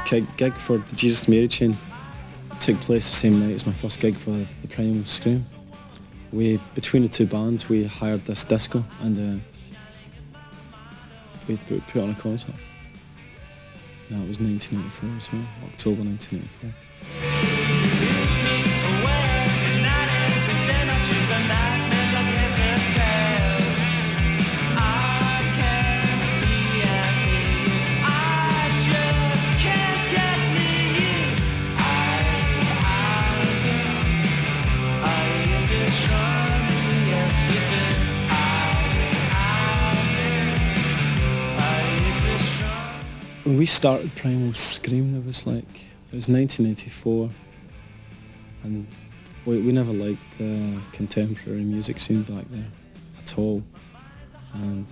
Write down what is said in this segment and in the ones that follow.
gig for the Jesus Mary chain took place the same night as my first gig for the Primal Scream. Between the two bands, we hired this disco and we put on a concert. And that was 1984 as well, October 1984. When we started Primal Scream, it was 1984, and we never liked the contemporary music scene back there at all, and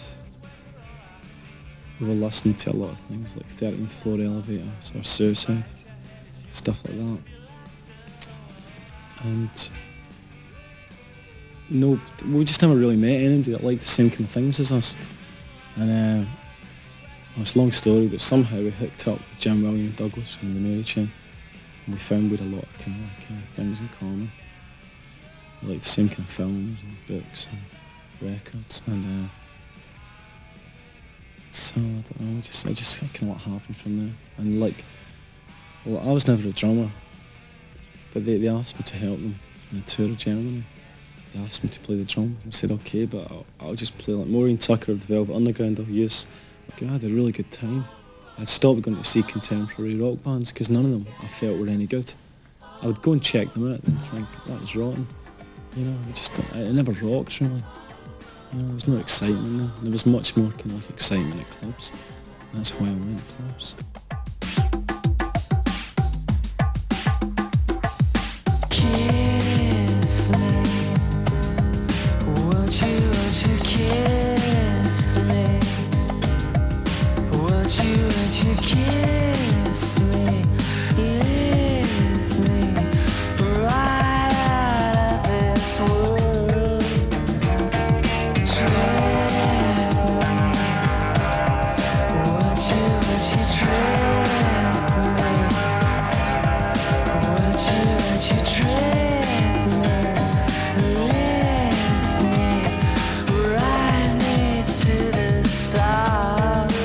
we were listening to a lot of things like 13th Floor Elevators or Suicide, stuff like that, and no, we just never really met anybody that liked the same kind of things as us, and it's a long story, but somehow we hooked up with Jim William Douglas from the Mary chain, and we found we had a lot of kind of things in common. We liked the same kind of films and books and records, and so I don't know, I just kind of what happened from there. And I was never a drummer, but they asked me to help them on a tour of Germany. They asked me to play the drums. I said okay, but I'll just play like Maureen Tucker of the Velvet Underground. I'll use. I had a really good time. I'd stopped going to see contemporary rock bands because none of them I felt were any good. I would go and check them out and think that was rotten. You know, it never rocked really. You know, there was no excitement there. There was much more kind of like excitement at clubs. And that's why I went to clubs. Kiss me, won't you kiss me? Won't you kiss me, lift me right out of this world, trap me, won't you trap me, won't you trap me, lift me, ride me to the stars.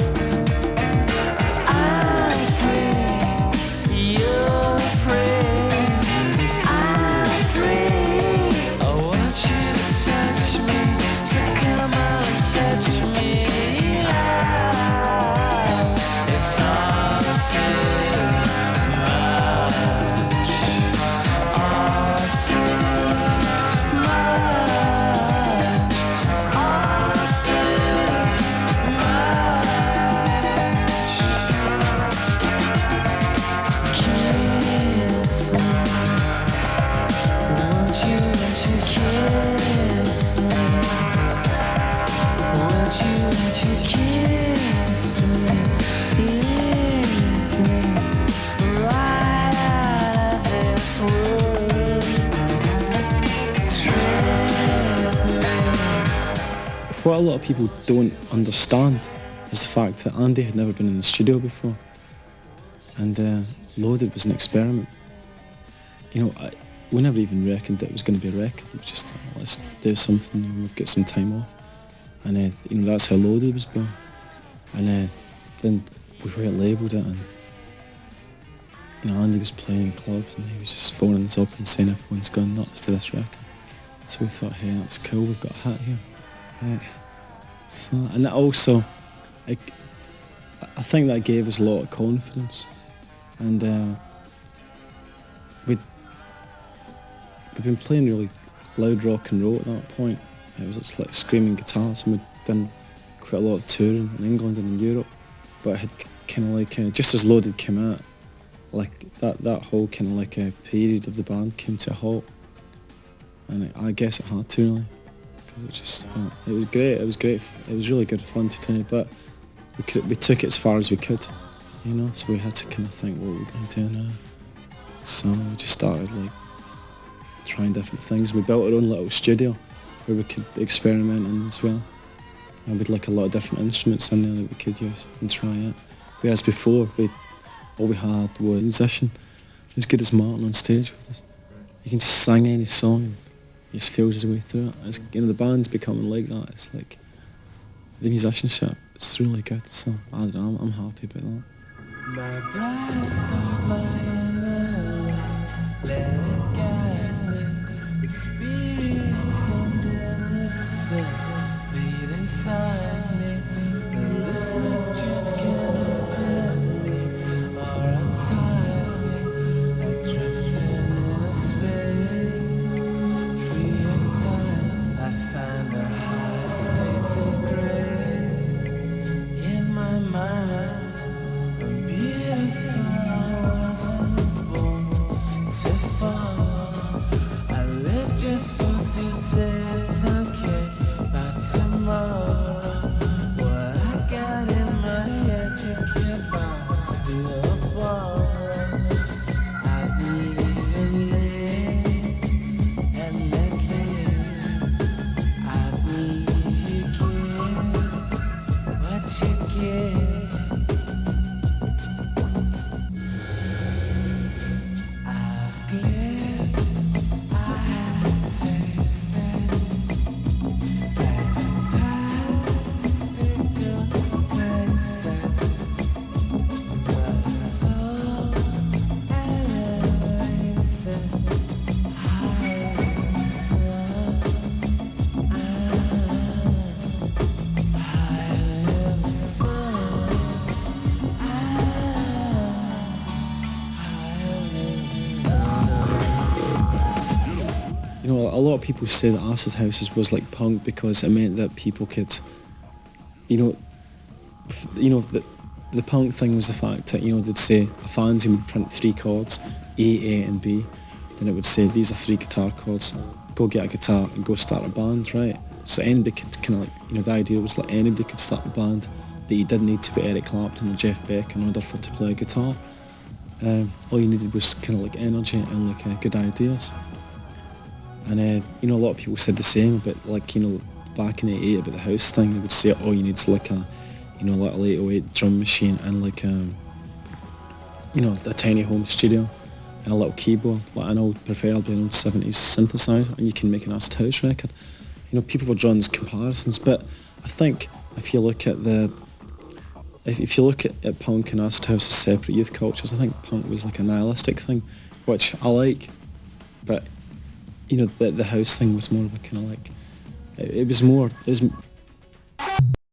What a lot of people don't understand is the fact that Andy had never been in the studio before, and Loaded was an experiment. You know, we never even reckoned that it was going to be a record. It was just, let's do something, and we've got some time off. And you know, that's how Loaded was born. And then we labelled it, and you know, Andy was playing in clubs, and he was just phoning us up and saying everyone's gone nuts to this record. So we thought, hey, that's cool, we've got a hit here. So, and that also, I think that gave us a lot of confidence, and we'd been playing really loud rock and roll at that point. It was just like screaming guitars, and we'd done quite a lot of touring in England and in Europe, but it had kind of like, just as Loaded came out, like that whole kind of like a period of the band came to a halt, and I guess it had to really. It was just, it was great. It was great. It was really good fun to do, but we took it as far as we could, you know. So we had to kind of think what we're going to do now. So we just started like trying different things. We built our own little studio where we could experiment in as well. And we had like a lot of different instruments in there that we could use and try out. Whereas before we all we had was a musician as good as Martin on stage with us. You can just sing any song and he just feels his way through it. It's, you know, the band's becoming like that. It's like the musicianship. It's really good. So I don't know, I'm happy about that. My brightest stars lying low, let it guide me. Experience and innocence bleed inside me. The listener's chance can open me or untie me. I drifted in a space free of time. I find a high state of grace in my mind. You know, a lot of people say that acid houses was like punk because it meant that people could, the punk thing was the fact that, they'd say a fanzine would print 3 chords, A, and B. Then it would say, these are 3 guitar chords, go get a guitar and go start a band, right? So anybody could kind of the idea was like anybody could start a band, that you didn't need to be Eric Clapton or Jeff Beck in order for to play a guitar. All you needed was kind of like energy and like good ideas. And a lot of people said the same about back in '88 about the house thing. They would say all you need is like a little 808 drum machine and like a tiny home studio and a little keyboard, like an old, preferably an old 70s synthesizer, and you can make an acid house record. People were drawing these comparisons, but I think if you look at punk and acid house as separate youth cultures, I think punk was like a nihilistic thing, which I like, but the house thing was more of a kind of like, it was